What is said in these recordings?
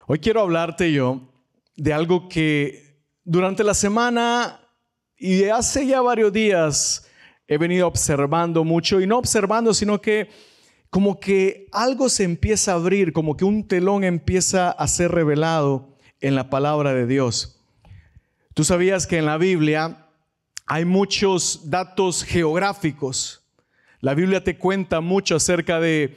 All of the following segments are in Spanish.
Hoy quiero hablarte yo de algo que durante la semana y hace ya varios días he venido observando mucho, y no observando, sino que como que algo se empieza a abrir, como que un telón empieza a ser revelado en la palabra de Dios. Tú sabías que en la Biblia hay muchos datos geográficos. La Biblia te cuenta mucho acerca de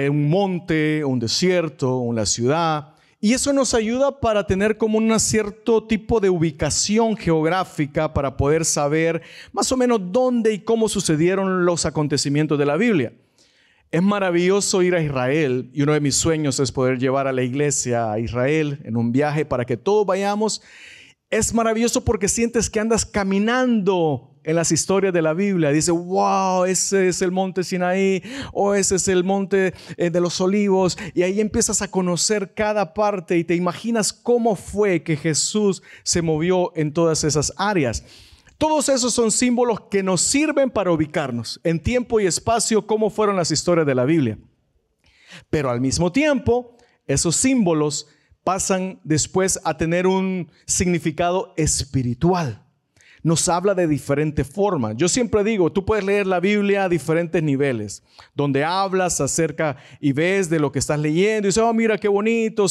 un monte, un desierto, una ciudad. Y eso nos ayuda para tener como un cierto tipo de ubicación geográfica para poder saber más o menos dónde y cómo sucedieron los acontecimientos de la Biblia. Es maravilloso ir a Israel, y uno de mis sueños es poder llevar a la iglesia a Israel en un viaje para que todos vayamos. Es maravilloso porque sientes que andas caminando en las historias de la Biblia. Dice, wow, ese es el monte Sinaí, o ese es el monte de los Olivos, y ahí empiezas a conocer cada parte y te imaginas cómo fue que Jesús se movió en todas esas áreas. Todos esos son símbolos que nos sirven para ubicarnos en tiempo y espacio, cómo fueron las historias de la Biblia. Pero al mismo tiempo, esos símbolos pasan después a tener un significado espiritual. Nos habla de diferentes formas. Yo siempre digo, tú puedes leer la Biblia a diferentes niveles, donde hablas acerca y ves de lo que estás leyendo y dices, oh, mira qué bonito,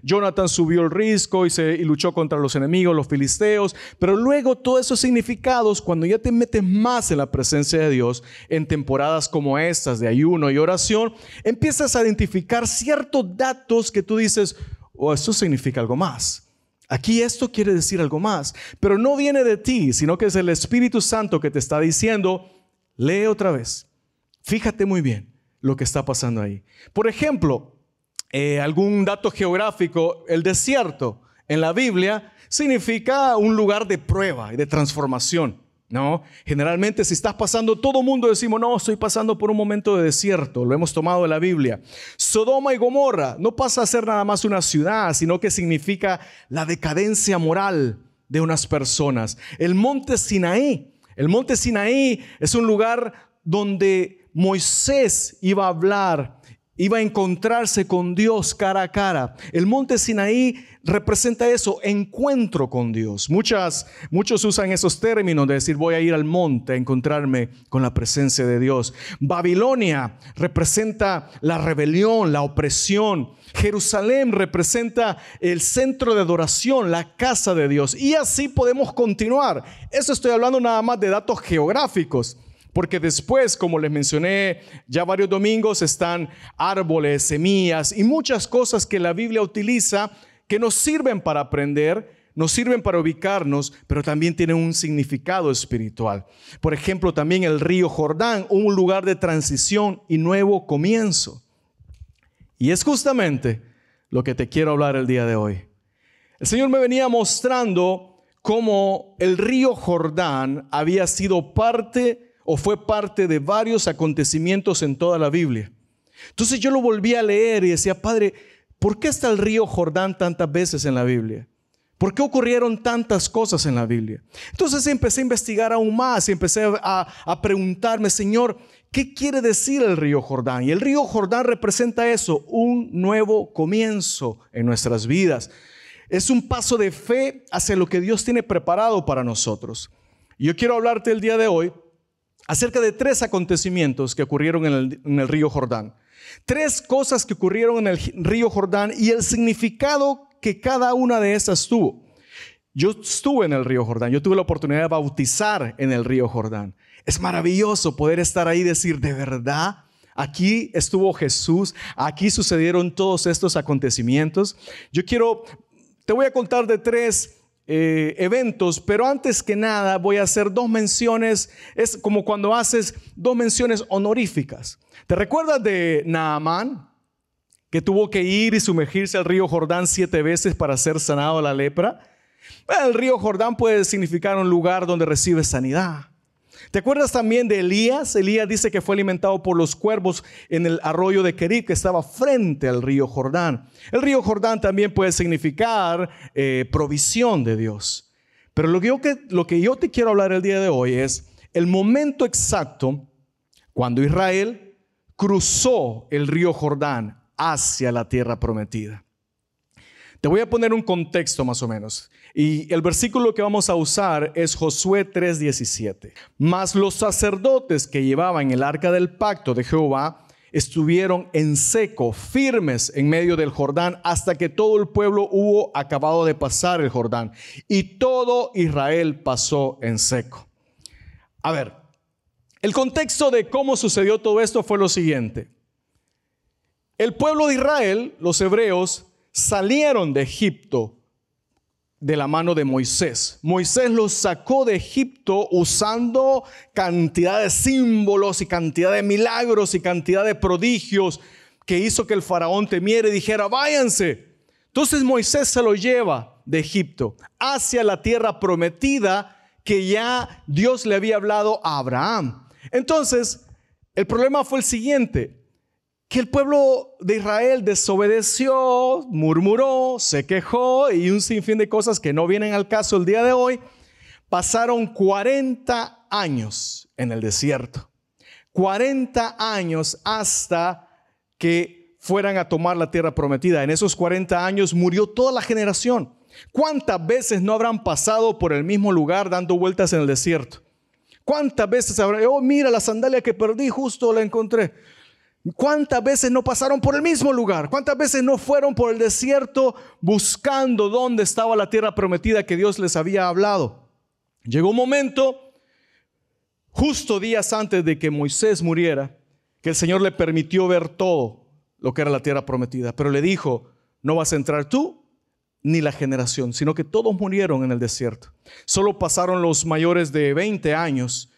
Jonathan subió el risco y luchó contra los enemigos, los filisteos. Pero luego todos esos significados, cuando ya te metes más en la presencia de Dios, en temporadas como estas de ayuno y oración, empiezas a identificar ciertos datos que tú dices, oh, esto significa algo más. Aquí esto quiere decir algo más, pero no viene de ti, sino que es el Espíritu Santo que te está diciendo, lee otra vez. Fíjate muy bien lo que está pasando ahí. Por ejemplo, algún dato geográfico, el desierto en la Biblia significa un lugar de prueba y de transformación, ¿no? Generalmente si estás pasando, todo mundo decimos, no, estoy pasando por un momento de desierto. Lo hemos tomado de la Biblia. Sodoma y Gomorra no pasa a ser nada más una ciudad, sino que significa la decadencia moral de unas personas. El monte Sinaí es un lugar donde Moisés iba a hablar, iba a encontrarse con Dios cara a cara. El monte Sinaí representa eso, encuentro con Dios. Muchos usan esos términos de decir, voy a ir al monte a encontrarme con la presencia de Dios. Babilonia representa la rebelión, la opresión. Jerusalén representa el centro de adoración, la casa de Dios. Y así podemos continuar. Eso estoy hablando nada más de datos geográficos. Porque después, como les mencioné ya varios domingos, están árboles, semillas y muchas cosas que la Biblia utiliza que nos sirven para aprender, nos sirven para ubicarnos, pero también tienen un significado espiritual. Por ejemplo, también el río Jordán, un lugar de transición y nuevo comienzo. Y es justamente lo que te quiero hablar el día de hoy. El Señor me venía mostrando cómo el río Jordán había sido parte o fue parte de varios acontecimientos en toda la Biblia. Entonces yo lo volví a leer y decía, Padre, ¿por qué está el río Jordán tantas veces en la Biblia? ¿Por qué ocurrieron tantas cosas en la Biblia? Entonces empecé a investigar aún más y empecé a preguntarme, Señor, ¿qué quiere decir el río Jordán? Y el río Jordán representa eso, un nuevo comienzo en nuestras vidas. Es un paso de fe hacia lo que Dios tiene preparado para nosotros. Y yo quiero hablarte el día de hoy acerca de 3 acontecimientos que ocurrieron en el río Jordán. 3 cosas que ocurrieron en el río Jordán y el significado que cada una de esas tuvo. Yo estuve en el río Jordán, yo tuve la oportunidad de bautizar en el río Jordán. Es maravilloso poder estar ahí y decir, de verdad, aquí estuvo Jesús, aquí sucedieron todos estos acontecimientos. Te voy a contar de 3 eventos, pero antes que nada voy a hacer 2 menciones. Es como cuando haces 2 menciones honoríficas. ¿Te recuerdas de Naamán, que tuvo que ir y sumergirse al río Jordán 7 veces para ser sanado de la lepra? Bueno, el río Jordán puede significar un lugar donde recibe sanidad. ¿Te acuerdas también de Elías? Elías dice que fue alimentado por los cuervos en el arroyo de Querib, que estaba frente al río Jordán. El río Jordán también puede significar provisión de Dios. Pero lo que yo te quiero hablar el día de hoy es el momento exacto cuando Israel cruzó el río Jordán hacia la tierra prometida. Te voy a poner un contexto más o menos. Y el versículo que vamos a usar es Josué 3:17. Mas los sacerdotes que llevaban el arca del pacto de Jehová estuvieron en seco, firmes en medio del Jordán, hasta que todo el pueblo hubo acabado de pasar el Jordán. Y todo Israel pasó en seco. A ver, el contexto de cómo sucedió todo esto fue lo siguiente. El pueblo de Israel, los hebreos, salieron de Egipto de la mano de Moisés. Moisés los sacó de Egipto usando cantidad de símbolos y cantidad de milagros y cantidad de prodigios que hizo que el faraón temiera y dijera, váyanse. Entonces Moisés se lo lleva de Egipto hacia la tierra prometida que ya Dios le había hablado a Abraham. Entonces, el problema fue el siguiente, que el pueblo de Israel desobedeció, murmuró, se quejó y un sinfín de cosas que no vienen al caso el día de hoy. Pasaron 40 años en el desierto. 40 años hasta que fueran a tomar la tierra prometida. En esos 40 años murió toda la generación. ¿Cuántas veces no habrán pasado por el mismo lugar dando vueltas en el desierto? ¿Cuántas veces habrán, oh mira la sandalia que perdí, justo la encontré? ¿Cuántas veces no pasaron por el mismo lugar? ¿Cuántas veces no fueron por el desierto buscando dónde estaba la tierra prometida que Dios les había hablado? Llegó un momento, justo días antes de que Moisés muriera, que el Señor le permitió ver todo lo que era la tierra prometida. Pero le dijo, no vas a entrar tú ni la generación, sino que todos murieron en el desierto. Solo pasaron los mayores de 20 años.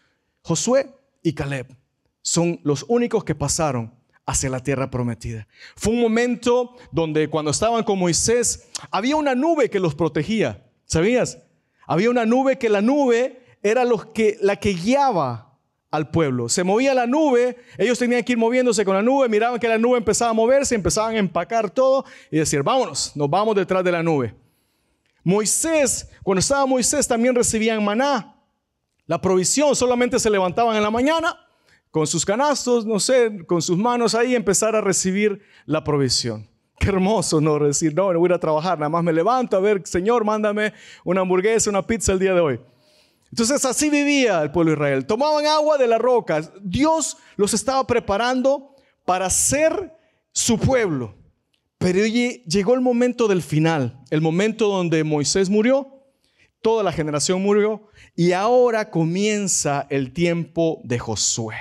Josué y Caleb son los únicos que pasaron hacia la tierra prometida. Fue un momento donde cuando estaban con Moisés, había una nube que los protegía. ¿Sabías? Había una nube que la nube era la que guiaba al pueblo. Se movía la nube, ellos tenían que ir moviéndose con la nube, miraban que la nube empezaba a moverse, empezaban a empacar todo y decir, vámonos, nos vamos detrás de la nube. Moisés, cuando estaba Moisés, también recibían maná. La provisión, solamente se levantaban en la mañana con sus canastos, no sé, con sus manos ahí, empezar a recibir la provisión. Qué hermoso, ¿no? Decir, no voy a ir a trabajar, nada más me levanto, a ver, Señor, mándame una hamburguesa, una pizza el día de hoy. Entonces así vivía el pueblo de Israel. Tomaban agua de las rocas. Dios los estaba preparando para ser su pueblo. Pero llegó el momento del final, el momento donde Moisés murió, toda la generación murió, y ahora comienza el tiempo de Josué.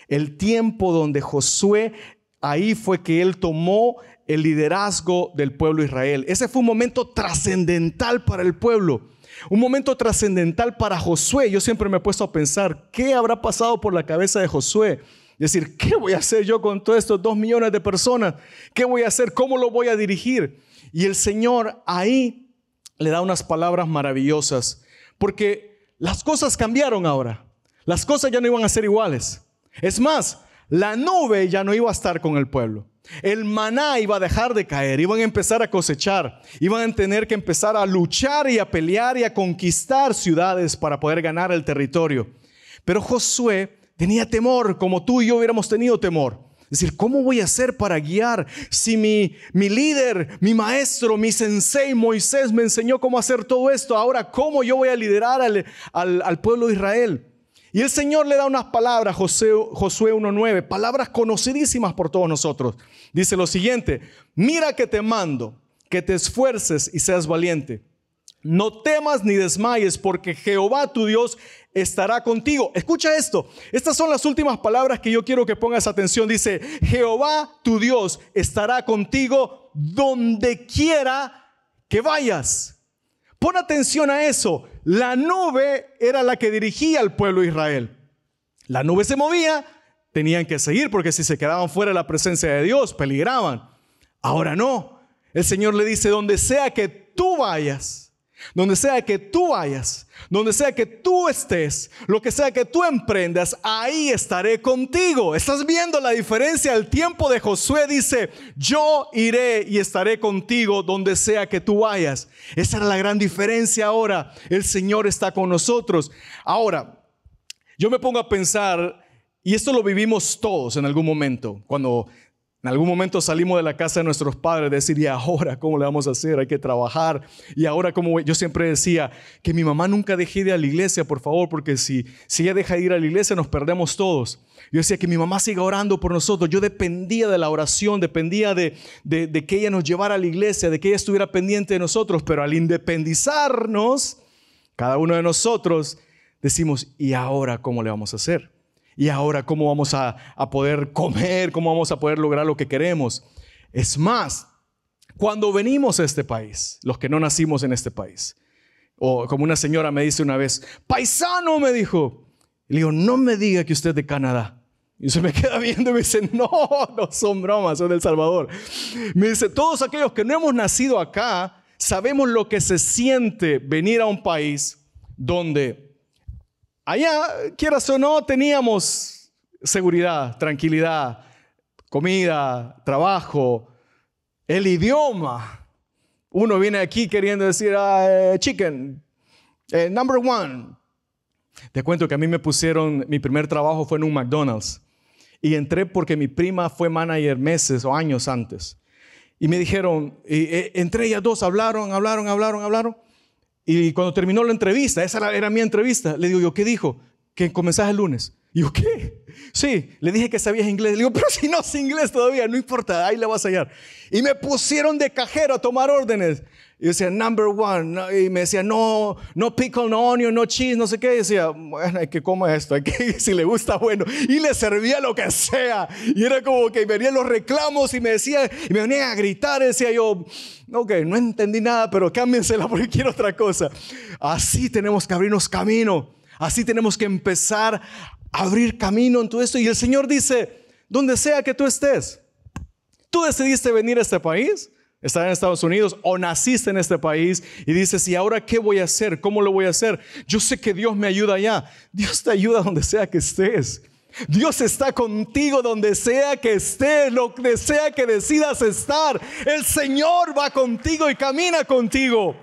El tiempo donde Josué, ahí fue que él tomó el liderazgo del pueblo de Israel. Ese fue un momento trascendental para el pueblo. Un momento trascendental para Josué. Yo siempre me he puesto a pensar, ¿qué habrá pasado por la cabeza de Josué? Es decir, ¿qué voy a hacer yo con todos estos 2 millones de personas? ¿Qué voy a hacer? ¿Cómo lo voy a dirigir? Y el Señor ahí le da unas palabras maravillosas, porque las cosas cambiaron ahora. Las cosas ya no iban a ser iguales. Es más, la nube ya no iba a estar con el pueblo. El maná iba a dejar de caer, iban a empezar a cosechar, iban a tener que empezar a luchar y a pelear y a conquistar ciudades para poder ganar el territorio. Pero Josué tenía temor, como tú y yo hubiéramos tenido temor. Es decir, ¿cómo voy a hacer para guiar si mi líder, mi maestro, mi sensei Moisés me enseñó cómo hacer todo esto? Ahora, ¿cómo yo voy a liderar al pueblo de Israel? Y el Señor le da unas palabras, Josué 1:9, palabras conocidísimas por todos nosotros. Dice lo siguiente: mira que te mando, que te esfuerces y seas valiente. No temas ni desmayes, porque Jehová tu Dios estará contigo. Escucha esto. Estas son las últimas palabras que yo quiero que pongas atención. Dice, Jehová tu Dios estará contigo donde quiera que vayas. Pon atención a eso. La nube era la que dirigía al pueblo de Israel. La nube se movía, tenían que seguir, porque si se quedaban fuera de la presencia de Dios, peligraban. Ahora no. El Señor le dice, donde sea que tú vayas, donde sea que tú vayas, donde sea que tú estés, lo que sea que tú emprendas, ahí estaré contigo. ¿Estás viendo la diferencia? El tiempo de Josué dice, yo iré y estaré contigo donde sea que tú vayas. Esa era la gran diferencia ahora. El Señor está con nosotros. Ahora, yo me pongo a pensar, y esto lo vivimos todos en algún momento, cuando En algún momento salimos de la casa de nuestros padres, decir, ¿y ahora cómo le vamos a hacer? Hay que trabajar. Y ahora, como yo siempre decía, que mi mamá nunca deje de ir a la iglesia, por favor, porque si ella deja de ir a la iglesia, nos perdemos todos. Yo decía que mi mamá siga orando por nosotros. Yo dependía de la oración, dependía de que ella nos llevara a la iglesia, de que ella estuviera pendiente de nosotros. Pero al independizarnos, cada uno de nosotros decimos, ¿y ahora cómo le vamos a hacer? ¿Y ahora cómo vamos a poder comer? ¿Cómo vamos a poder lograr lo que queremos? Es más, cuando venimos a este país, los que no nacimos en este país, o como una señora me dice una vez, paisano, me dijo. Y le digo, no me diga que usted es de Canadá. Y se me queda viendo y me dice, no son bromas, son de El Salvador. Me dice, todos aquellos que no hemos nacido acá, sabemos lo que se siente venir a un país donde allá, quieras o no, teníamos seguridad, tranquilidad, comida, trabajo, el idioma. Uno viene aquí queriendo decir, chicken, number one. Te cuento que a mí me pusieron, mi primer trabajo fue en un McDonald's. Y entré porque mi prima fue manager meses o años antes. Y me dijeron, entre ellas dos hablaron. Y cuando terminó la entrevista, esa era mi entrevista, le digo yo, ¿qué dijo? Que comenzás el lunes. Y yo, ¿qué? Sí, le dije que sabías inglés. Le digo, pero si no sé inglés todavía, no importa, ahí la vas a hallar. Y me pusieron de cajero a tomar órdenes. Y decía, number one. Y me decía, no pickle, no onion, no cheese, no sé qué. Y decía, bueno, hay que comer esto, si le gusta, bueno. Y le servía lo que sea. Y era como que venían los reclamos y me decía, y me venían a gritar. Y decía yo, ok, no entendí nada, pero cámbiensela porque quiero otra cosa. Así tenemos que abrirnos camino. Así tenemos que empezar a abrir camino en todo esto. Y el Señor dice, donde sea que tú estés, tú decidiste venir a este país, estar en Estados Unidos o naciste en este país y dices, ¿y ahora qué voy a hacer? ¿Cómo lo voy a hacer? Yo sé que Dios me ayuda allá. Dios te ayuda donde sea que estés. Dios está contigo donde sea que estés, donde sea que decidas estar. El Señor va contigo y camina contigo.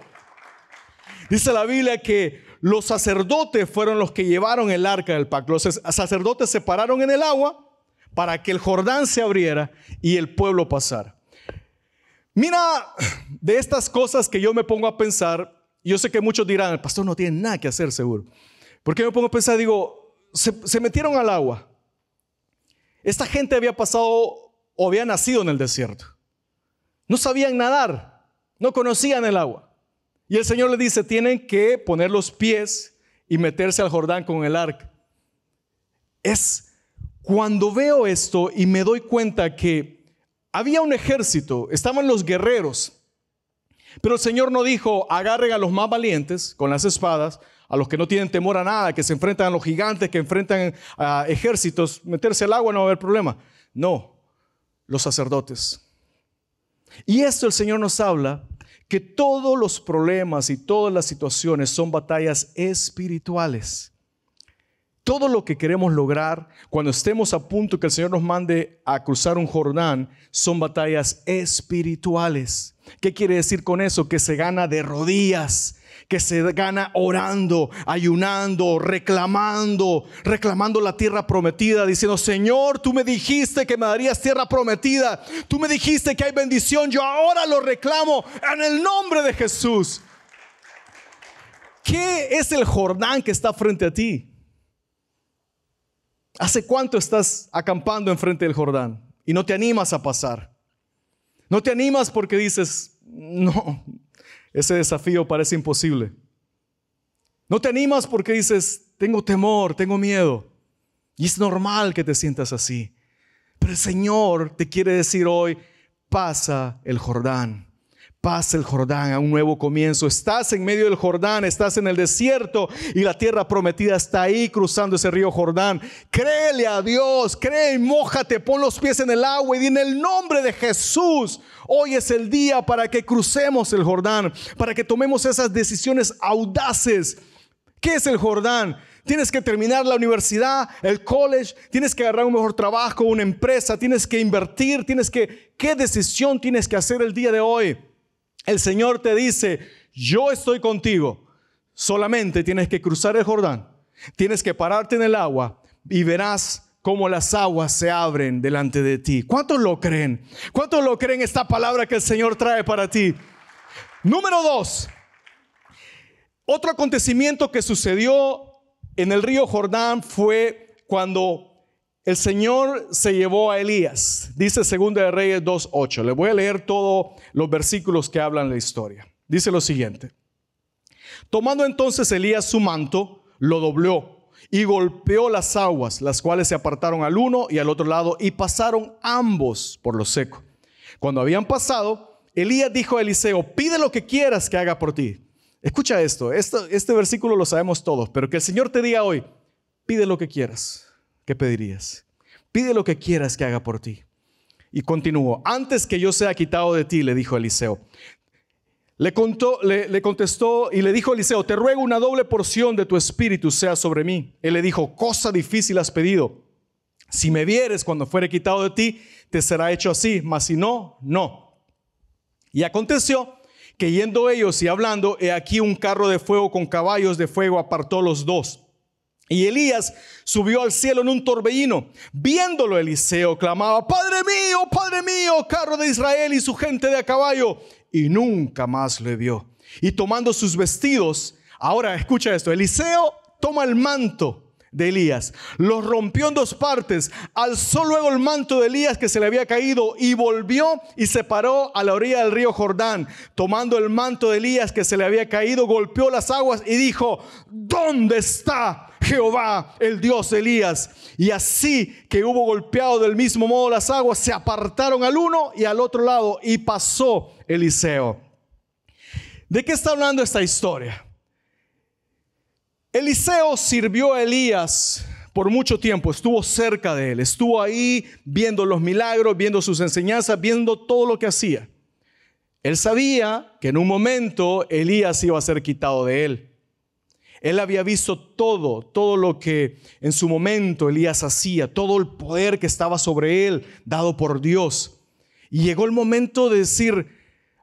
Dice la Biblia que los sacerdotes fueron los que llevaron el arca del pacto. Los sacerdotes se pararon en el agua para que el Jordán se abriera y el pueblo pasara. Mira, de estas cosas que yo me pongo a pensar, yo sé que muchos dirán, el pastor no tiene nada que hacer seguro. Porque me pongo a pensar, digo, se metieron al agua. Esta gente había pasado o había nacido en el desierto. No sabían nadar, no conocían el agua. Y el Señor le dice, tienen que poner los pies y meterse al Jordán con el arca. Es cuando veo esto y me doy cuenta que había un ejército, estaban los guerreros, pero el Señor no dijo, agarren a los más valientes con las espadas, a los que no tienen temor a nada, que se enfrentan a los gigantes, que enfrentan a ejércitos, meterse al agua no va a haber problema. No, los sacerdotes. Y esto el Señor nos habla, que todos los problemas y todas las situaciones son batallas espirituales. Todo lo que queremos lograr cuando estemos a punto que el Señor nos mande a cruzar un Jordán son batallas espirituales. ¿Qué quiere decir con eso? Que se gana de rodillas, que se gana orando, ayunando, reclamando la tierra prometida, diciendo, Señor, tú me dijiste que me darías tierra prometida, tú me dijiste que hay bendición, yo ahora lo reclamo en el nombre de Jesús. ¿Qué es el Jordán que está frente a ti? ¿Hace cuánto estás acampando enfrente del Jordán y no te animas a pasar? No te animas porque dices, no, ese desafío parece imposible. No te animas porque dices, tengo temor, tengo miedo. Y es normal que te sientas así. Pero el Señor te quiere decir hoy, pasa el Jordán. Pasa el Jordán a un nuevo comienzo. Estás en medio del Jordán, estás en el desierto y la tierra prometida está ahí cruzando ese río Jordán. Créele a Dios, cree y mójate, pon los pies en el agua y di en el nombre de Jesús. Hoy es el día para que crucemos el Jordán, para que tomemos esas decisiones audaces. ¿Qué es el Jordán? Tienes que terminar la universidad, el college, tienes que agarrar un mejor trabajo, una empresa, tienes que invertir, ¿qué decisión tienes que hacer el día de hoy? El Señor te dice, yo estoy contigo, solamente tienes que cruzar el Jordán, tienes que pararte en el agua y verás como las aguas se abren delante de ti. ¿Cuántos lo creen? ¿Cuántos lo creen esta palabra que el Señor trae para ti? Número 2. Otro acontecimiento que sucedió en el río Jordán fue cuando el Señor se llevó a Elías. Dice 2 de Reyes 2:8. Les voy a leer todos los versículos que hablan la historia. Dice lo siguiente: tomando entonces Elías su manto, lo dobló y golpeó las aguas, las cuales se apartaron al uno y al otro lado, y pasaron ambos por lo seco. Cuando habían pasado, Elías dijo a Eliseo: pide lo que quieras que haga por ti. Escucha esto, este versículo lo sabemos todos, pero que el Señor te diga hoy: pide lo que quieras. ¿Qué pedirías? Pide lo que quieras que haga por ti. Y continuó: antes que yo sea quitado de ti, le dijo Eliseo. Le contestó y le dijo Eliseo: te ruego una doble porción de tu espíritu sea sobre mí. Él le dijo: cosa difícil has pedido. Si me vieres cuando fuere quitado de ti, te será hecho así, mas si no, no. Y aconteció que yendo ellos y hablando, he aquí un carro de fuego con caballos de fuego apartó los dos. Y Elías subió al cielo en un torbellino. Viéndolo, Eliseo clamaba: Padre mío, carro de Israel y su gente de a caballo. Y nunca más le vio. Y tomando sus vestidos, ahora escucha esto, Eliseo toma el manto de Elías, lo rompió en dos partes, alzó luego el manto de Elías que se le había caído y volvió y se paró a la orilla del río Jordán. Tomando el manto de Elías que se le había caído, golpeó las aguas y dijo: ¿dónde está Jehová, el Dios de Elías? Y así que hubo golpeado del mismo modo las aguas, se apartaron al uno y al otro lado, y pasó Eliseo. ¿De qué está hablando esta historia? Eliseo sirvió a Elías por mucho tiempo, estuvo cerca de él, estuvo ahí viendo los milagros, viendo sus enseñanzas, viendo todo lo que hacía. Él sabía que en un momento Elías iba a ser quitado de él. Él había visto todo lo que en su momento Elías hacía, todo el poder que estaba sobre él, dado por Dios. Y llegó el momento de decir: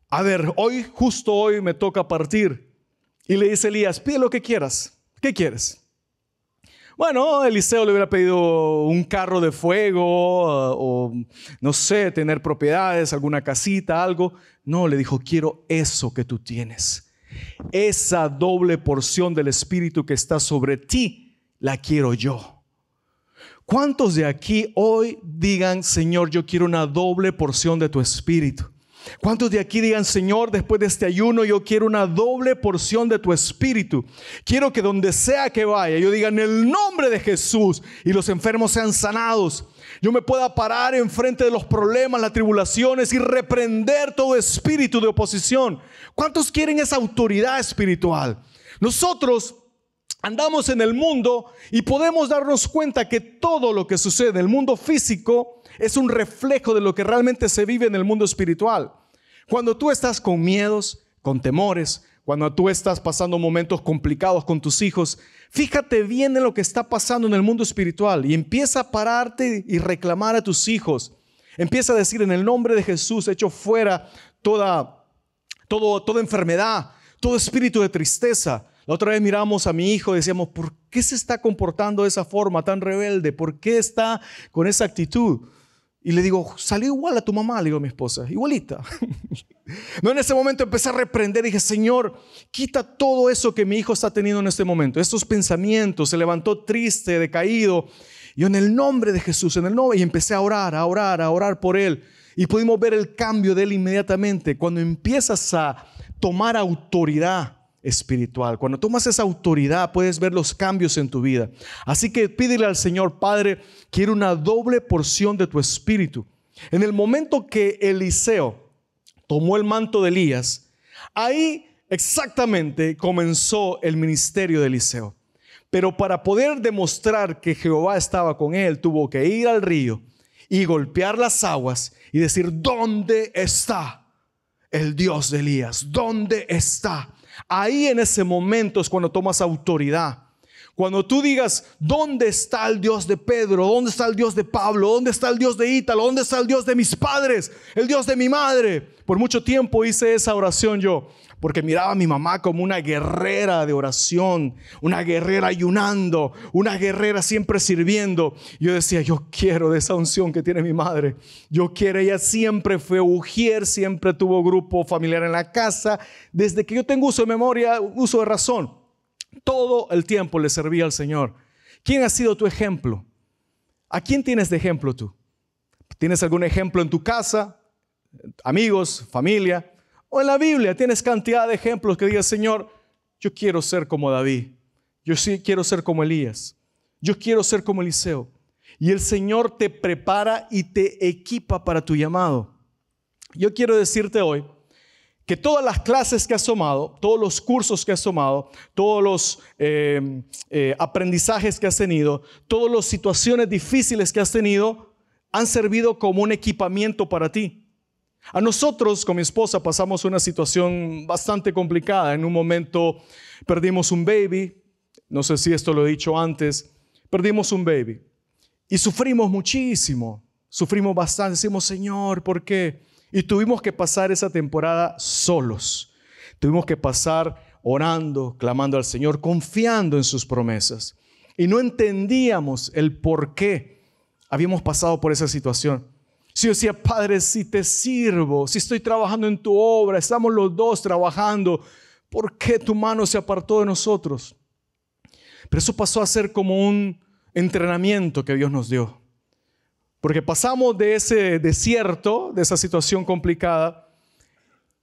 a ver, justo hoy me toca partir. Y le dice Elías: pide lo que quieras. ¿Qué quieres? Bueno, Eliseo le hubiera pedido un carro de fuego o no sé, tener propiedades, alguna casita, algo. No, le dijo: quiero eso que tú tienes. Esa doble porción del Espíritu que está sobre ti, la quiero yo. ¿Cuántos de aquí hoy digan: Señor, yo quiero una doble porción de tu Espíritu? ¿Cuántos de aquí digan: Señor, después de este ayuno yo quiero una doble porción de tu Espíritu? Quiero que donde sea que vaya yo diga: en el nombre de Jesús, y los enfermos sean sanados. Yo me pueda parar enfrente de los problemas, las tribulaciones, y reprender todo espíritu de oposición. ¿Cuántos quieren esa autoridad espiritual? Nosotros andamos en el mundo y podemos darnos cuenta que todo lo que sucede en el mundo físico es un reflejo de lo que realmente se vive en el mundo espiritual. Cuando tú estás con miedos, con temores, cuando tú estás pasando momentos complicados con tus hijos, fíjate bien en lo que está pasando en el mundo espiritual y empieza a pararte y reclamar a tus hijos. Empieza a decir: en el nombre de Jesús, echo fuera toda enfermedad, todo espíritu de tristeza. La otra vez miramos a mi hijo y decíamos: ¿por qué se está comportando de esa forma tan rebelde? ¿Por qué está con esa actitud? Y le digo: salió igual a tu mamá, le digo a mi esposa, igualita. No, en ese momento empecé a reprender y dije: Señor, quita todo eso que mi hijo está teniendo en este momento, estos pensamientos. Se levantó triste, decaído. Yo, en el nombre de Jesús, en el nombre, y empecé a orar por él. Y pudimos ver el cambio de él inmediatamente. Cuando empiezas a tomar autoridad espiritual, cuando tomas esa autoridad, puedes ver los cambios en tu vida. Así que pídele al Señor: Padre, quiero una doble porción de tu espíritu. En el momento que Eliseo tomó el manto de Elías, ahí exactamente comenzó el ministerio de Eliseo. Pero para poder demostrar que Jehová estaba con él, tuvo que ir al río y golpear las aguas y decir: ¿dónde está el Dios de Elías? ¿Dónde está? Ahí, en ese momento, es cuando tomas autoridad. Cuando tú digas, ¿dónde está el Dios de Pedro? ¿Dónde está el Dios de Pablo? ¿Dónde está el Dios de Ítalo? ¿Dónde está el Dios de mis padres? El Dios de mi madre. Por mucho tiempo hice esa oración yo, porque miraba a mi mamá como una guerrera de oración, una guerrera ayunando, una guerrera siempre sirviendo. Yo decía, yo quiero de esa unción que tiene mi madre. Yo quiero, ella siempre fue ujier, siempre tuvo grupo familiar en la casa. Desde que yo tengo uso de memoria, uso de razón. Todo el tiempo le servía al Señor. ¿Quién ha sido tu ejemplo? ¿A quién tienes de ejemplo tú? ¿Tienes algún ejemplo en tu casa, amigos, familia? ¿O en la Biblia tienes cantidad de ejemplos que digas, Señor, yo quiero ser como David, yo sí quiero ser como Elías, yo quiero ser como Eliseo? Y el Señor te prepara y te equipa para tu llamado. Yo quiero decirte hoy que todas las clases que has tomado, todos los cursos que has tomado, todos los aprendizajes que has tenido, todas las situaciones difíciles que has tenido, han servido como un equipamiento para ti. A nosotros, con mi esposa, pasamos una situación bastante complicada. En un momento perdimos un baby. No sé si esto lo he dicho antes. Perdimos un baby. Y sufrimos muchísimo. Sufrimos bastante. Decimos, Señor, ¿por qué? Y tuvimos que pasar esa temporada solos. Tuvimos que pasar orando, clamando al Señor, confiando en sus promesas. Y no entendíamos el por qué habíamos pasado por esa situación. Si yo decía, Padre, si te sirvo, si estoy trabajando en tu obra, estamos los dos trabajando, ¿por qué tu mano se apartó de nosotros? Pero eso pasó a ser como un entrenamiento que Dios nos dio. Porque pasamos de ese desierto, de esa situación complicada,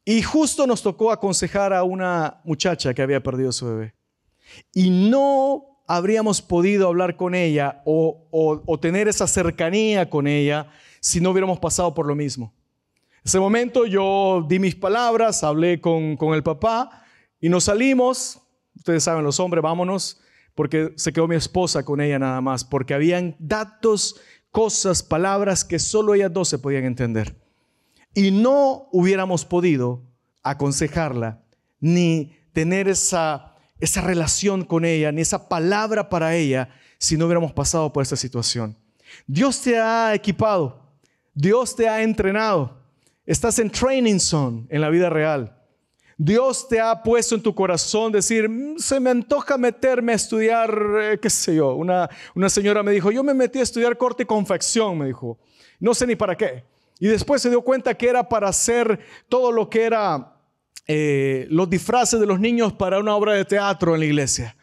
y justo nos tocó aconsejar a una muchacha que había perdido a su bebé. Y no habríamos podido hablar con ella o tener esa cercanía con ella si no hubiéramos pasado por lo mismo. En ese momento yo di mis palabras, hablé con el papá y nos salimos. Ustedes saben, los hombres, vámonos, porque se quedó mi esposa con ella nada más, porque habían datos, cosas, palabras que solo ellas dos se podían entender. Y no hubiéramos podido aconsejarla, ni tener esa relación con ella, ni esa palabra para ella, si no hubiéramos pasado por esta situación. Dios te ha equipado, Dios te ha entrenado, estás en training zone en la vida real. Dios te ha puesto en tu corazón decir, se me antoja meterme a estudiar, qué sé yo. Una señora me dijo, yo me metí a estudiar corte y confección, me dijo. No sé ni para qué. Y después se dio cuenta que era para hacer todo lo que era los disfraces de los niños para una obra de teatro en la iglesia.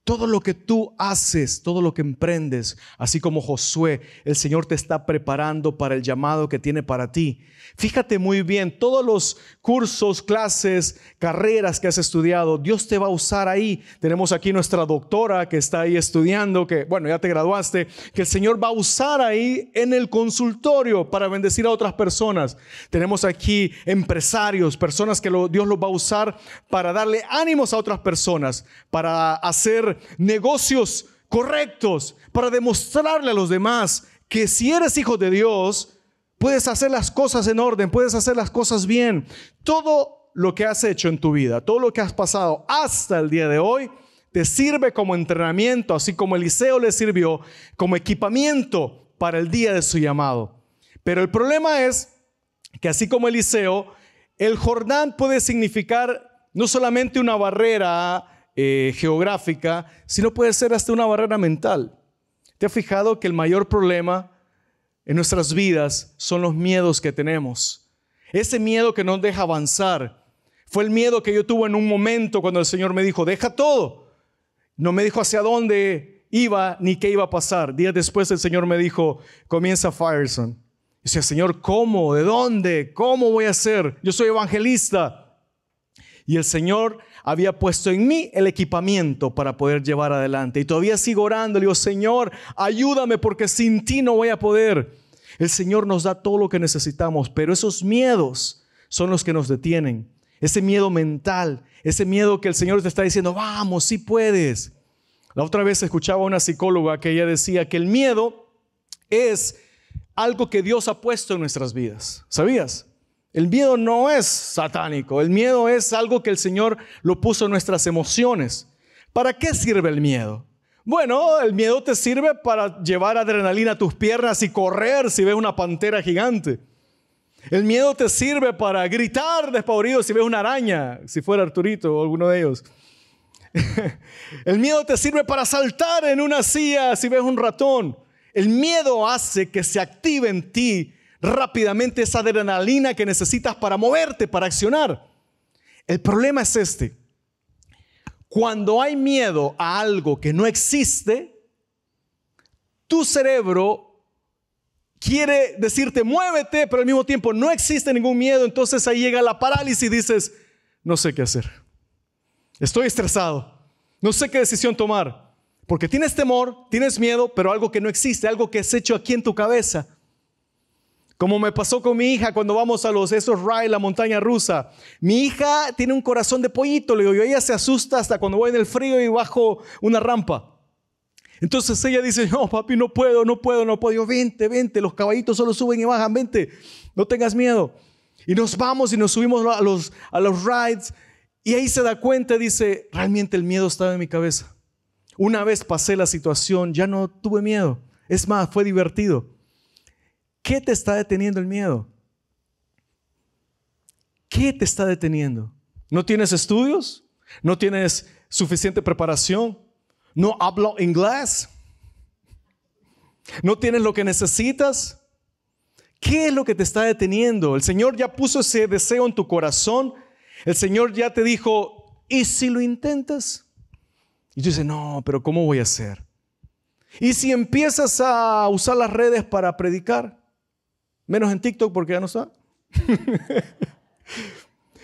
Todo lo que tú haces, todo lo que emprendes, así como Josué, el Señor te está preparando para el llamado que tiene para ti. Fíjate muy bien, todos los cursos, clases, carreras que has estudiado, Dios te va a usar ahí. Tenemos aquí nuestra doctora que está ahí estudiando, que bueno, ya te graduaste, que el Señor va a usar ahí en el consultorio para bendecir a otras personas. Tenemos aquí empresarios, personas que Dios los va a usar para darle ánimos a otras personas, para hacer negocios correctos, para demostrarle a los demás que si eres hijo de Dios, puedes hacer las cosas en orden, puedes hacer las cosas bien. Todo lo que has hecho en tu vida, todo lo que has pasado hasta el día de hoy, te sirve como entrenamiento, así como Eliseo le sirvió como equipamiento para el día de su llamado. Pero el problema es que así como Eliseo, el Jordán puede significar no solamente una barrera geográfica, sino puede ser hasta una barrera mental. ¿Te has fijado que el mayor problema en nuestras vidas son los miedos que tenemos? Ese miedo que nos deja avanzar. Fue el miedo que yo tuve en un momento cuando el Señor me dijo, deja todo. No me dijo hacia dónde iba ni qué iba a pasar. Días después el Señor me dijo, comienza Firestone. Y decía, Señor, ¿cómo? ¿De dónde? ¿Cómo voy a hacer? Yo soy evangelista. Y el Señor había puesto en mí el equipamiento para poder llevar adelante. Y todavía sigo orando. Le digo, Señor, ayúdame porque sin ti no voy a poder. El Señor nos da todo lo que necesitamos, pero esos miedos son los que nos detienen. Ese miedo mental, ese miedo que el Señor te está diciendo, vamos, sí puedes. La otra vez escuchaba a una psicóloga que ella decía que el miedo es algo que Dios ha puesto en nuestras vidas. ¿Sabías? El miedo no es satánico, el miedo es algo que el Señor lo puso en nuestras emociones. ¿Para qué sirve el miedo? Bueno, el miedo te sirve para llevar adrenalina a tus piernas y correr si ves una pantera gigante. El miedo te sirve para gritar despavorido si ves una araña, si fuera Arturito o alguno de ellos. El miedo te sirve para saltar en una silla si ves un ratón. El miedo hace que se active en ti rápidamente esa adrenalina que necesitas para moverte, para accionar. El problema es este. Cuando hay miedo a algo que no existe, tu cerebro quiere decirte muévete, pero al mismo tiempo no existe ningún miedo. Entonces ahí llega la parálisis y dices, no sé qué hacer. Estoy estresado. No sé qué decisión tomar. Porque tienes temor, tienes miedo, pero algo que no existe, algo que has hecho aquí en tu cabeza. Como me pasó con mi hija cuando vamos a esos rides, la montaña rusa. Mi hija tiene un corazón de pollito, le digo yo. Ella se asusta hasta cuando voy en el frío y bajo una rampa. Entonces ella dice, no papi, no puedo. Yo, vente, los caballitos solo suben y bajan, vente, no tengas miedo. Y nos vamos y nos subimos a los rides. Y ahí se da cuenta y dice, realmente el miedo estaba en mi cabeza. Una vez pasé la situación, ya no tuve miedo. Es más, fue divertido. ¿Qué te está deteniendo el miedo? ¿Qué te está deteniendo? ¿No tienes estudios? ¿No tienes suficiente preparación? ¿No hablo inglés? ¿No tienes lo que necesitas? ¿Qué es lo que te está deteniendo? El Señor ya puso ese deseo en tu corazón. El Señor ya te dijo, ¿y si lo intentas? Y tú dices, no, pero ¿cómo voy a hacer? ¿Y si empiezas a usar las redes para predicar? Menos en TikTok porque ya no está.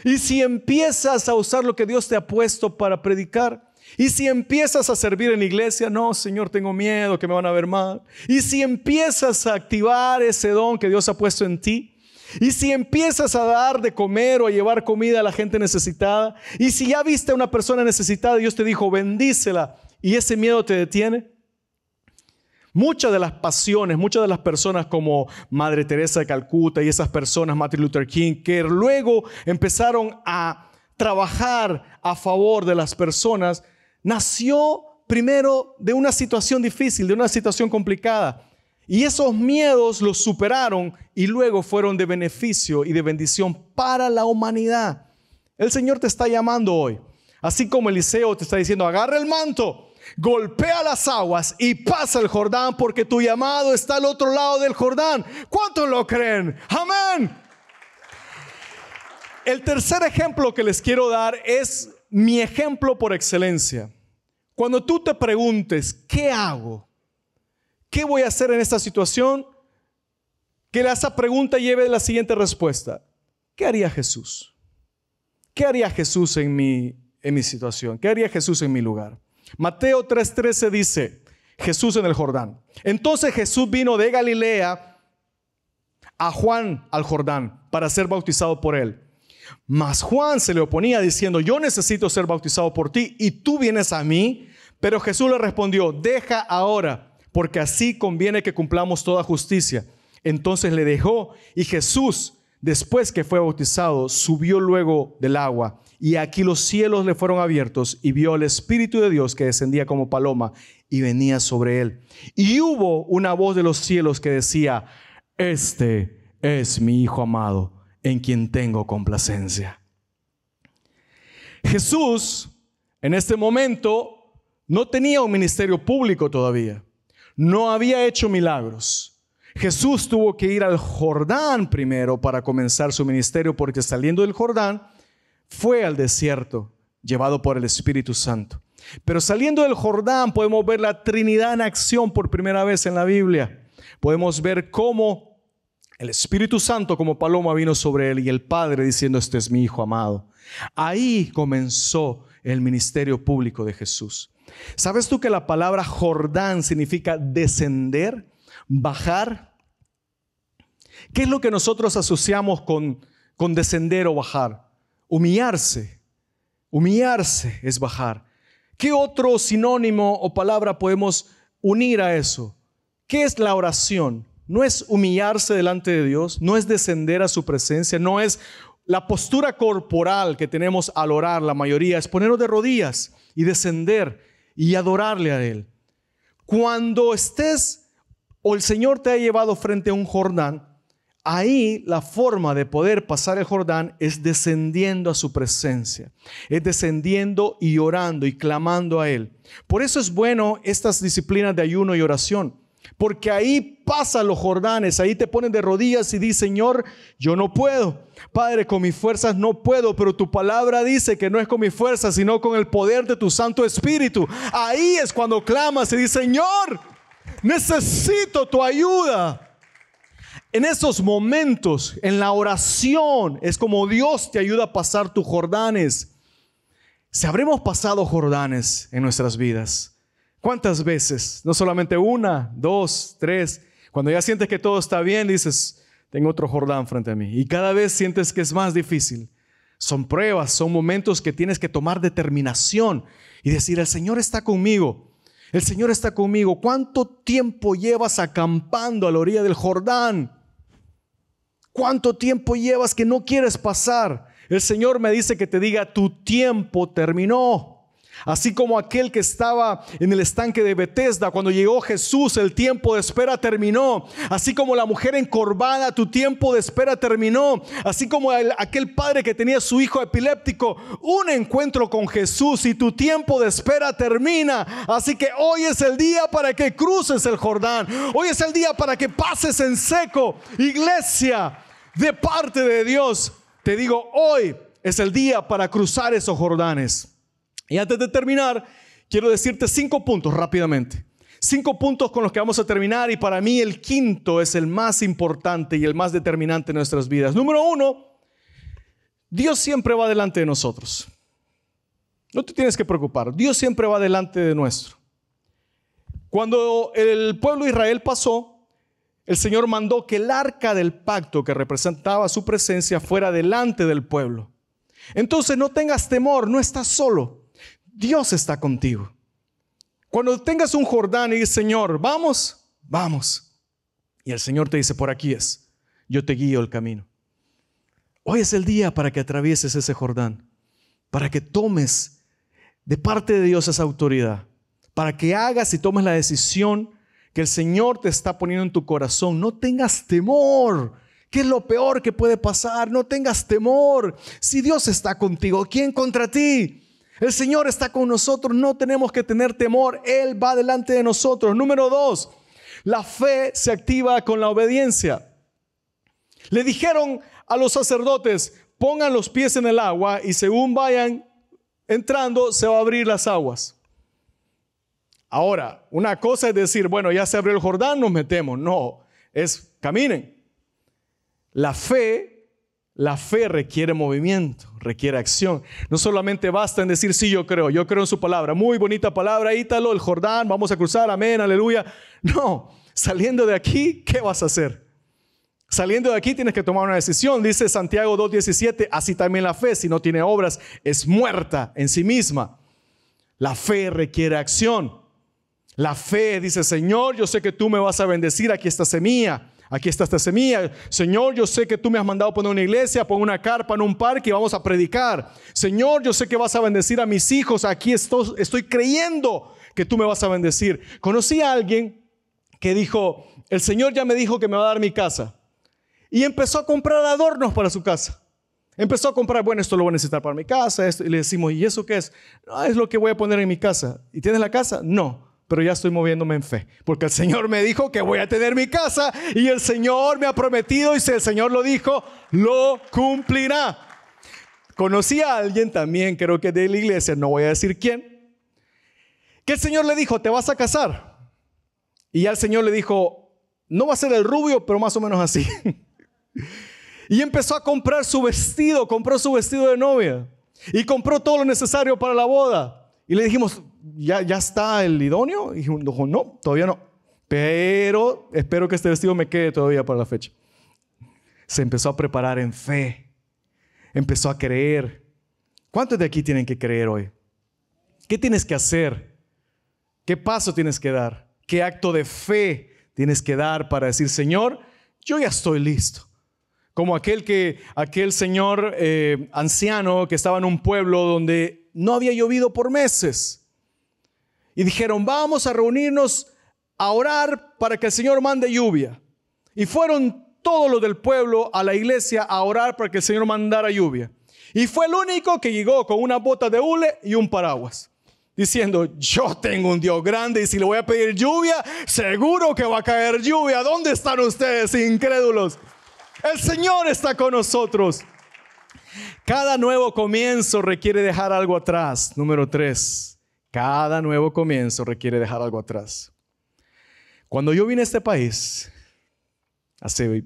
¿Y si empiezas a usar lo que Dios te ha puesto para predicar? ¿Y si empiezas a servir en la iglesia? No, Señor, tengo miedo que me van a ver mal. ¿Y si empiezas a activar ese don que Dios ha puesto en ti? ¿Y si empiezas a dar de comer o a llevar comida a la gente necesitada? ¿Y si ya viste a una persona necesitada y Dios te dijo, bendícela, y ese miedo te detiene? Muchas de las pasiones, muchas de las personas como Madre Teresa de Calcuta y esas personas, Martin Luther King, que luego empezaron a trabajar a favor de las personas, nació primero de una situación difícil, de una situación complicada. Y esos miedos los superaron y luego fueron de beneficio y de bendición para la humanidad. El Señor te está llamando hoy. Así como Eliseo te está diciendo, agarra el manto, golpea las aguas y pasa el Jordán porque tu llamado está al otro lado del Jordán. ¿Cuántos lo creen? ¡Amén! El tercer ejemplo que les quiero dar es mi ejemplo por excelencia. Cuando tú te preguntes, ¿qué hago? ¿Qué voy a hacer en esta situación? Que esa pregunta lleve la siguiente respuesta. ¿Qué haría Jesús? ¿Qué haría Jesús en mi situación? ¿Qué haría Jesús en mi lugar? Mateo 3:13 dice, Jesús en el Jordán. Entonces Jesús vino de Galilea a Juan al Jordán para ser bautizado por él. Mas Juan se le oponía diciendo, yo necesito ser bautizado por ti y tú vienes a mí. Pero Jesús le respondió, deja ahora, porque así conviene que cumplamos toda justicia. Entonces le dejó y Jesús, después que fue bautizado, subió luego del agua. Y aquí los cielos le fueron abiertos y vio el Espíritu de Dios que descendía como paloma y venía sobre él. Y hubo una voz de los cielos que decía, este es mi Hijo amado, en quien tengo complacencia. Jesús en este momento no tenía un ministerio público todavía. No había hecho milagros. Jesús tuvo que ir al Jordán primero para comenzar su ministerio, porque saliendo del Jordán fue al desierto, llevado por el Espíritu Santo. Pero saliendo del Jordán podemos ver la Trinidad en acción por primera vez en la Biblia. Podemos ver cómo el Espíritu Santo como paloma vino sobre él y el Padre diciendo, este es mi Hijo amado. Ahí comenzó el ministerio público de Jesús. ¿Sabes tú que la palabra Jordán significa descender, bajar? ¿Qué es lo que nosotros asociamos con descender o bajar? Humillarse. Humillarse es bajar. ¿Qué otro sinónimo o palabra podemos unir a eso? ¿Qué es la oración? No es humillarse delante de Dios, no es descender a su presencia, no es la postura corporal que tenemos al orar la mayoría, es ponernos de rodillas y descender y adorarle a Él. Cuando estés o el Señor te ha llevado frente a un Jordán, ahí la forma de poder pasar el Jordán es descendiendo a su presencia, es descendiendo y orando y clamando a Él. Por eso es bueno estas disciplinas de ayuno y oración, porque ahí pasan los Jordanes, ahí te ponen de rodillas y dices, Señor, yo no puedo. Padre, con mis fuerzas no puedo, pero tu palabra dice que no es con mis fuerzas, sino con el poder de tu Santo Espíritu. Ahí es cuando clamas y dices, Señor, necesito tu ayuda. En esos momentos, en la oración, es como Dios te ayuda a pasar tus Jordanes. Si habremos pasado Jordanes en nuestras vidas, ¿cuántas veces? No solamente una, dos, tres. Cuando ya sientes que todo está bien, dices, tengo otro Jordán frente a mí. Y cada vez sientes que es más difícil. Son pruebas, son momentos que tienes que tomar determinación y decir, el Señor está conmigo. El Señor está conmigo. ¿Cuánto tiempo llevas acampando a la orilla del Jordán? ¿Cuánto tiempo llevas que no quieres pasar? El Señor me dice que te diga, tu tiempo terminó. Así como aquel que estaba en el estanque de Betesda, cuando llegó Jesús, el tiempo de espera terminó. Así como la mujer encorvada, tu tiempo de espera terminó. Así como aquel padre que tenía su hijo epiléptico, un encuentro con Jesús y tu tiempo de espera termina. Así que hoy es el día para que cruces el Jordán. Hoy es el día para que pases en seco. Iglesia, de parte de Dios, te digo, hoy es el día para cruzar esos Jordanes. Y antes de terminar, quiero decirte 5 puntos rápidamente. 5 puntos con los que vamos a terminar, y para mí el quinto es el más importante y el más determinante en nuestras vidas. Número 1, Dios siempre va delante de nosotros. No te tienes que preocupar, Dios siempre va delante de nuestro. Cuando el pueblo de Israel pasó, el Señor mandó que el arca del pacto que representaba su presencia fuera delante del pueblo. Entonces no tengas temor, no estás solo. Dios está contigo. Cuando tengas un Jordán y dices, Señor, vamos, vamos. Y el Señor te dice, por aquí es, yo te guío el camino. Hoy es el día para que atravieses ese Jordán, para que tomes de parte de Dios esa autoridad, para que hagas y tomes la decisión que el Señor te está poniendo en tu corazón. No tengas temor. ¿Qué es lo peor que puede pasar? No tengas temor. Si Dios está contigo, ¿quién contra ti? El Señor está con nosotros, no tenemos que tener temor. Él va delante de nosotros. Número 2, la fe se activa con la obediencia. Le dijeron a los sacerdotes, pongan los pies en el agua y según vayan entrando, se va a abrir las aguas. Ahora, una cosa es decir, bueno, ya se abrió el Jordán, nos metemos. No, es caminen. La fe requiere movimiento, requiere acción. No solamente basta en decir, sí, yo creo en su palabra. Muy bonita palabra, Ítalo, el Jordán, vamos a cruzar, amén, aleluya. No, saliendo de aquí, ¿qué vas a hacer? Saliendo de aquí tienes que tomar una decisión. Dice Santiago 2:17, así también la fe, si no tiene obras, es muerta en sí misma. La fe requiere acción. La fe dice, Señor, yo sé que tú me vas a bendecir, aquí está semilla. Aquí está esta semilla. Señor, yo sé que tú me has mandado poner una iglesia, poner una carpa en un parque y vamos a predicar. Señor, yo sé que vas a bendecir a mis hijos. Aquí estoy creyendo que tú me vas a bendecir. Conocí a alguien que dijo, el Señor ya me dijo que me va a dar mi casa. Y empezó a comprar adornos para su casa. Empezó a comprar, bueno, esto lo voy a necesitar para mi casa. Esto. Y le decimos, ¿y eso qué es? No, es lo que voy a poner en mi casa. ¿Y tienes la casa? No. Pero ya estoy moviéndome en fe, porque el Señor me dijo que voy a tener mi casa y el Señor me ha prometido, y si el Señor lo dijo, lo cumplirá. Conocí a alguien también, creo que de la iglesia, no voy a decir quién, que el Señor le dijo, te vas a casar. Y ya el Señor le dijo, no va a ser el rubio, pero más o menos así. Y empezó a comprar su vestido, compró su vestido de novia y compró todo lo necesario para la boda. Y le dijimos, ¿Ya está el idóneo? Y dijo, no, todavía no. Pero espero que este vestido me quede todavía para la fecha. Se empezó a preparar en fe. Empezó a creer. ¿Cuántos de aquí tienen que creer hoy? ¿Qué tienes que hacer? ¿Qué paso tienes que dar? ¿Qué acto de fe tienes que dar para decir, Señor, yo ya estoy listo? Como aquel señor anciano que estaba en un pueblo donde no había llovido por meses. Y dijeron, vamos a reunirnos a orar para que el Señor mande lluvia. Y fueron todos los del pueblo a la iglesia a orar para que el Señor mandara lluvia. Y fue el único que llegó con una bota de hule y un paraguas, diciendo, yo tengo un Dios grande y si le voy a pedir lluvia, seguro que va a caer lluvia. ¿Dónde están ustedes, incrédulos? El Señor está con nosotros. Cada nuevo comienzo requiere dejar algo atrás. Número 3. Cada nuevo comienzo requiere dejar algo atrás. Cuando yo vine a este país, hace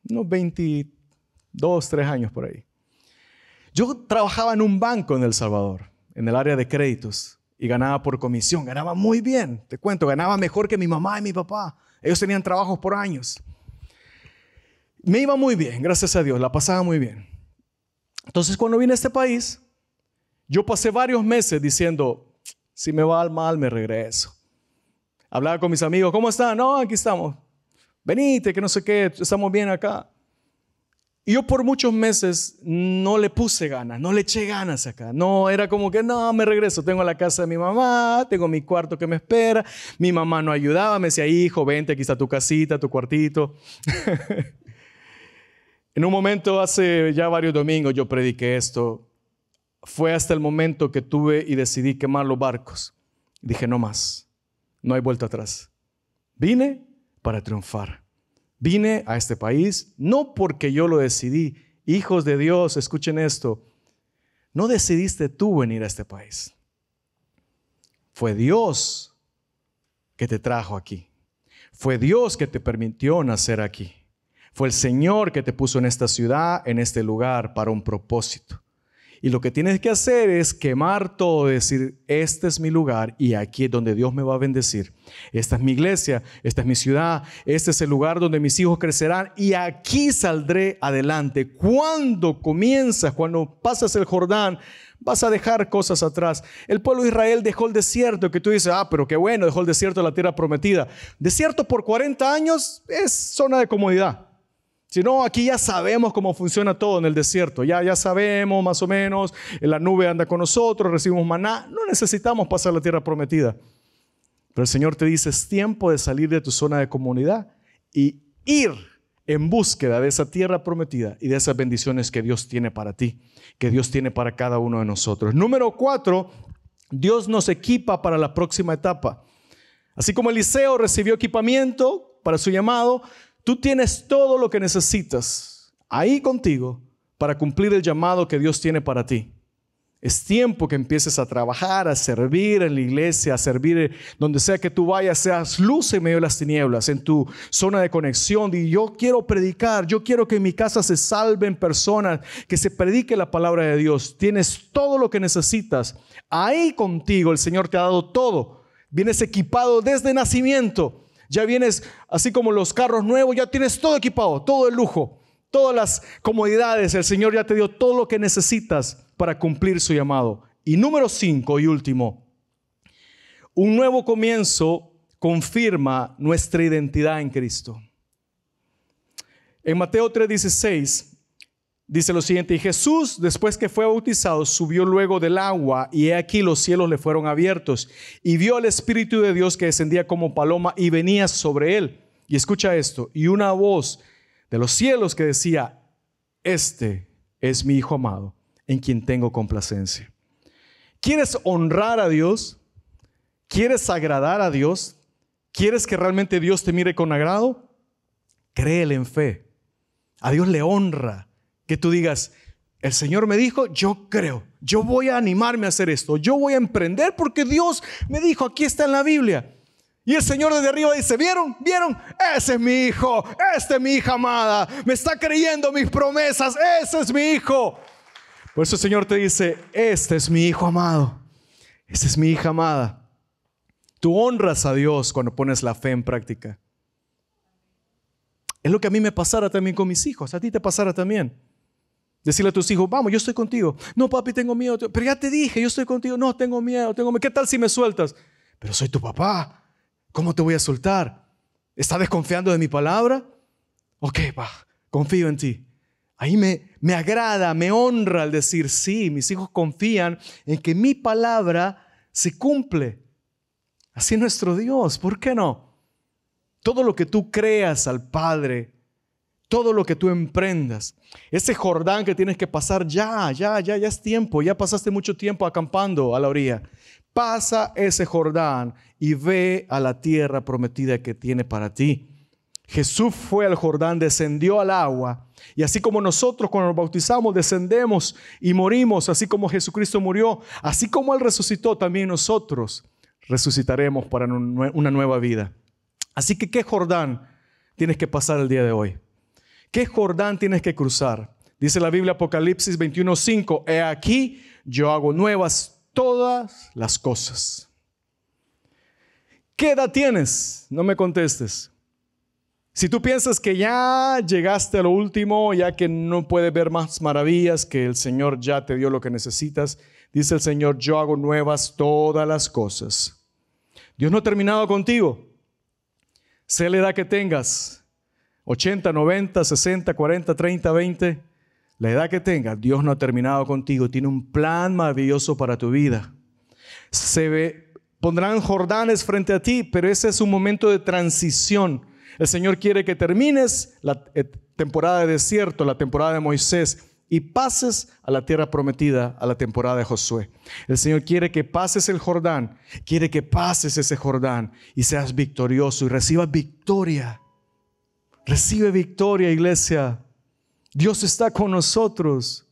unos 22, 3 años por ahí, yo trabajaba en un banco en El Salvador, en el área de créditos, y ganaba por comisión. Ganaba muy bien, te cuento, ganaba mejor que mi mamá y mi papá. Ellos tenían trabajos por años. Me iba muy bien, gracias a Dios, la pasaba muy bien. Entonces, cuando vine a este país, yo pasé varios meses diciendo, si me va mal, me regreso. Hablaba con mis amigos, ¿cómo están? No, aquí estamos. Venite, que no sé qué, estamos bien acá. Y yo por muchos meses no le puse ganas, no le eché ganas acá. No, era como que no, me regreso. Tengo la casa de mi mamá, tengo mi cuarto que me espera. Mi mamá no ayudaba, me decía, hijo, vente, aquí está tu casita, tu cuartito. En un momento, hace ya varios domingos, yo prediqué esto. Fue hasta el momento que tuve y decidí quemar los barcos. Dije, no más, no hay vuelta atrás. Vine para triunfar. Vine a este país no porque yo lo decidí. Hijos de Dios, escuchen esto. No decidiste tú venir a este país. Fue Dios que te trajo aquí. Fue Dios que te permitió nacer aquí. Fue el Señor que te puso en esta ciudad, en este lugar, para un propósito. Y lo que tienes que hacer es quemar todo, decir, este es mi lugar y aquí es donde Dios me va a bendecir. Esta es mi iglesia, esta es mi ciudad, este es el lugar donde mis hijos crecerán y aquí saldré adelante. Cuando comienzas, cuando pasas el Jordán, vas a dejar cosas atrás. El pueblo de Israel dejó el desierto, que tú dices, pero qué bueno, dejó el desierto de la tierra prometida. Desierto por 40 años es zona de comodidad. Si no, aquí ya sabemos cómo funciona todo en el desierto. Ya sabemos más o menos, la nube anda con nosotros, recibimos maná. No necesitamos pasar la tierra prometida. Pero el Señor te dice, es tiempo de salir de tu zona de comodidad y ir en búsqueda de esa tierra prometida y de esas bendiciones que Dios tiene para ti, que Dios tiene para cada uno de nosotros. Número 4, Dios nos equipa para la próxima etapa. Así como Eliseo recibió equipamiento para su llamado, tú tienes todo lo que necesitas ahí contigo para cumplir el llamado que Dios tiene para ti. Es tiempo que empieces a trabajar, a servir en la iglesia, a servir donde sea que tú vayas, seas luz en medio de las tinieblas, en tu zona de conexión. Y yo quiero predicar, yo quiero que en mi casa se salven personas, que se predique la palabra de Dios. Tienes todo lo que necesitas. Ahí contigo el Señor te ha dado todo. Vienes equipado desde nacimiento. Ya vienes, así como los carros nuevos, ya tienes todo equipado, todo el lujo, todas las comodidades. El Señor ya te dio todo lo que necesitas para cumplir su llamado. Y número 5 y último, un nuevo comienzo confirma nuestra identidad en Cristo. En Mateo 3:16 dice lo siguiente: y Jesús, después que fue bautizado, subió luego del agua, y he aquí los cielos le fueron abiertos, y vio al Espíritu de Dios que descendía como paloma y venía sobre él. Y escucha esto, y una voz de los cielos que decía: este es mi Hijo amado, en quien tengo complacencia. ¿Quieres honrar a Dios? ¿Quieres agradar a Dios? ¿Quieres que realmente Dios te mire con agrado? Créele en fe. A Dios le honra que tú digas: el Señor me dijo, yo creo, yo voy a animarme a hacer esto, yo voy a emprender porque Dios me dijo, aquí está en la Biblia. Y el Señor desde arriba dice: ¿vieron? Ese es mi hijo, esta es mi hija amada, me está creyendo mis promesas, ese es mi hijo. Por eso el Señor te dice: este es mi hijo amado, esta es mi hija amada. Tú honras a Dios cuando pones la fe en práctica. Es lo que a mí me pasara también con mis hijos, a ti te pasara también. Decirle a tus hijos: vamos, yo estoy contigo. No, papi, tengo miedo. Pero ya te dije, yo estoy contigo. No, tengo miedo. ¿Qué tal si me sueltas? Pero soy tu papá. ¿Cómo te voy a soltar? ¿Estás desconfiando de mi palabra? Ok, va, confío en ti. Ahí me agrada, me honra el decir: sí, mis hijos confían en que mi palabra se cumple. Así es nuestro Dios. ¿Por qué no? todo lo que tú creas al Padre, todo lo que tú emprendas, ese Jordán que tienes que pasar ya es tiempo, ya pasaste mucho tiempo acampando a la orilla. Pasa ese Jordán y ve a la tierra prometida que tiene para ti. Jesús fue al Jordán, descendió al agua, y así como nosotros cuando nos bautizamos descendemos y morimos, así como Jesucristo murió, así como Él resucitó, también nosotros resucitaremos para una nueva vida. Así que, ¿qué Jordán tienes que pasar el día de hoy? ¿Qué Jordán tienes que cruzar? Dice la Biblia, Apocalipsis 21:5, he aquí, yo hago nuevas todas las cosas. ¿Qué edad tienes? No me contestes. Si tú piensas que ya llegaste a lo último, ya que no puedes ver más maravillas, que el Señor ya te dio lo que necesitas, dice el Señor, yo hago nuevas todas las cosas. Dios no ha terminado contigo. Sea la edad que tengas, 80, 90, 60, 40, 30, 20, la edad que tengas, Dios no ha terminado contigo. Tiene un plan maravilloso para tu vida. Pondrán Jordanes frente a ti, pero ese es un momento de transición. El Señor quiere que termines la temporada de desierto, la temporada de Moisés, y pases a la tierra prometida, a la temporada de Josué. El Señor quiere que pases el Jordán, quiere que pases ese Jordán y seas victorioso y recibas victoria. Recibe victoria, iglesia. Dios está con nosotros.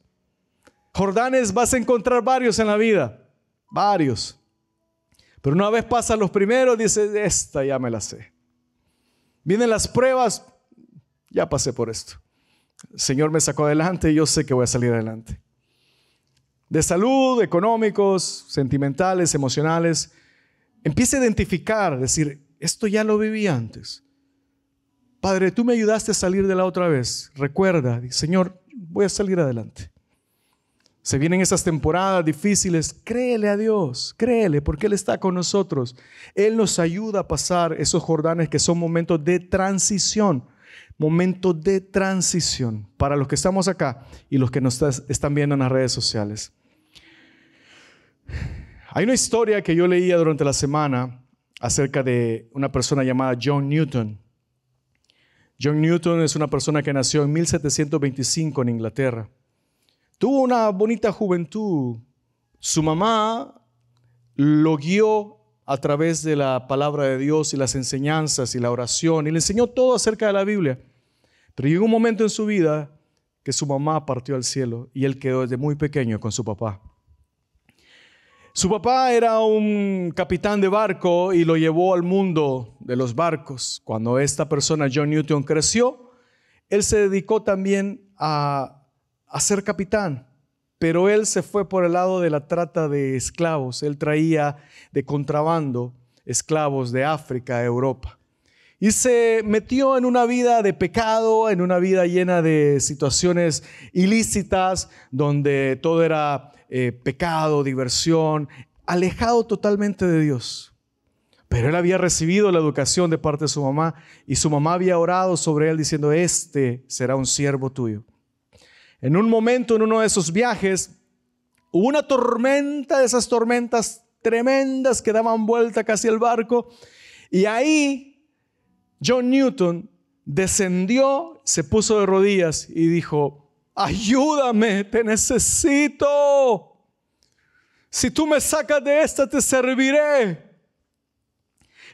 Jordanes vas a encontrar varios en la vida, varios. Pero una vez pasan los primeros, dices, esta ya me la sé. Vienen las pruebas, ya pasé por esto. El Señor me sacó adelante y yo sé que voy a salir adelante. De salud, económicos, sentimentales, emocionales. Empieza a identificar, decir, esto ya lo viví antes. Padre, tú me ayudaste a salir de la otra vez. Recuerda, Señor, voy a salir adelante. Se vienen esas temporadas difíciles, créele a Dios, créele, porque Él está con nosotros. Él nos ayuda a pasar esos Jordanes que son momentos de transición para los que estamos acá y los que nos están viendo en las redes sociales. Hay una historia que yo leía durante la semana acerca de una persona llamada John Newton. John Newton es una persona que nació en 1725 en Inglaterra. Tuvo una bonita juventud. Su mamá lo guió a través de la palabra de Dios y las enseñanzas y la oración y le enseñó todo acerca de la Biblia. Pero llegó un momento en su vida que su mamá partió al cielo y él quedó desde muy pequeño con su papá. Su papá era un capitán de barco y lo llevó al mundo de los barcos. Cuando esta persona, John Newton, creció, él se dedicó también a ser capitán, pero él se fue por el lado de la trata de esclavos. Él traía de contrabando esclavos de África a Europa y se metió en una vida de pecado, en una vida llena de situaciones ilícitas, donde todo era pecado, diversión, alejado totalmente de Dios. Pero él había recibido la educación de parte de su mamá y su mamá había orado sobre él diciendo, este será un siervo tuyo. En un momento, en uno de esos viajes, hubo una tormenta, de esas tormentas tremendas que daban vuelta casi al barco. Y ahí John Newton descendió, se puso de rodillas y dijo, ayúdame, te necesito. Si tú me sacas de esta, te serviré.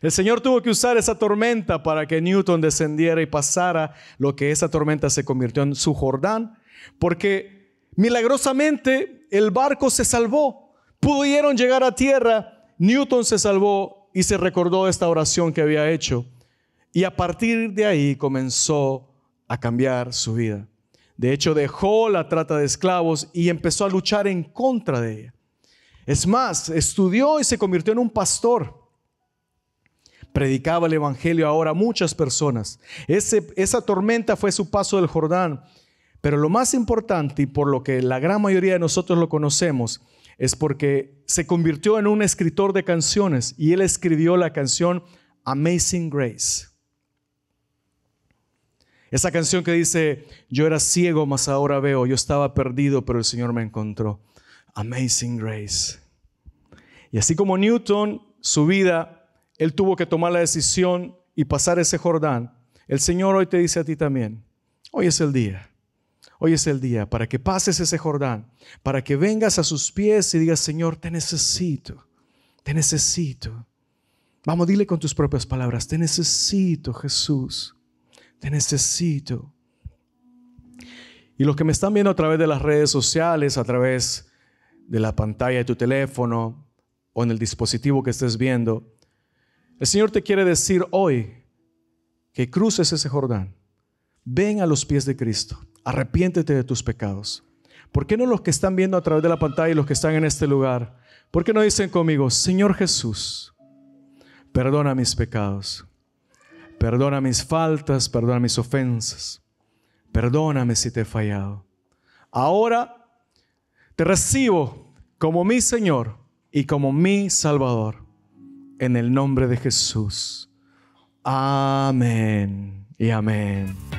El Señor tuvo que usar esa tormenta para que Newton descendiera y pasara lo que esa tormenta se convirtió en su Jordán. Porque milagrosamente el barco se salvó. Pudieron llegar a tierra. Newton se salvó y se recordó de esta oración que había hecho. Y a partir de ahí comenzó a cambiar su vida. De hecho, dejó la trata de esclavos y empezó a luchar en contra de ella. Es más, estudió y se convirtió en un pastor. Predicaba el evangelio ahora a muchas personas. Esa tormenta fue su paso del Jordán. Pero lo más importante, y por lo que la gran mayoría de nosotros lo conocemos, es porque se convirtió en un escritor de canciones y él escribió la canción Amazing Grace. Esa canción que dice, yo era ciego, mas ahora veo, yo estaba perdido, pero el Señor me encontró. Amazing Grace. Y así como Newton, su vida, él tuvo que tomar la decisión y pasar ese Jordán, el Señor hoy te dice a ti también, hoy es el día. Hoy es el día para que pases ese Jordán, para que vengas a sus pies y digas, Señor, te necesito, te necesito. Vamos, dile con tus propias palabras, te necesito, Jesús, te necesito. Y los que me están viendo a través de las redes sociales, a través de la pantalla de tu teléfono o en el dispositivo que estés viendo, el Señor te quiere decir hoy que cruces ese Jordán. Ven a los pies de Cristo. Arrepiéntete de tus pecados. ¿Por qué no los que están viendo a través de la pantalla y los que están en este lugar? ¿Por qué no dicen conmigo, Señor Jesús, perdona mis pecados, perdona mis faltas, perdona mis ofensas, perdóname si te he fallado? Ahora te recibo como mi Señor y como mi Salvador, en el nombre de Jesús. Amén y amén.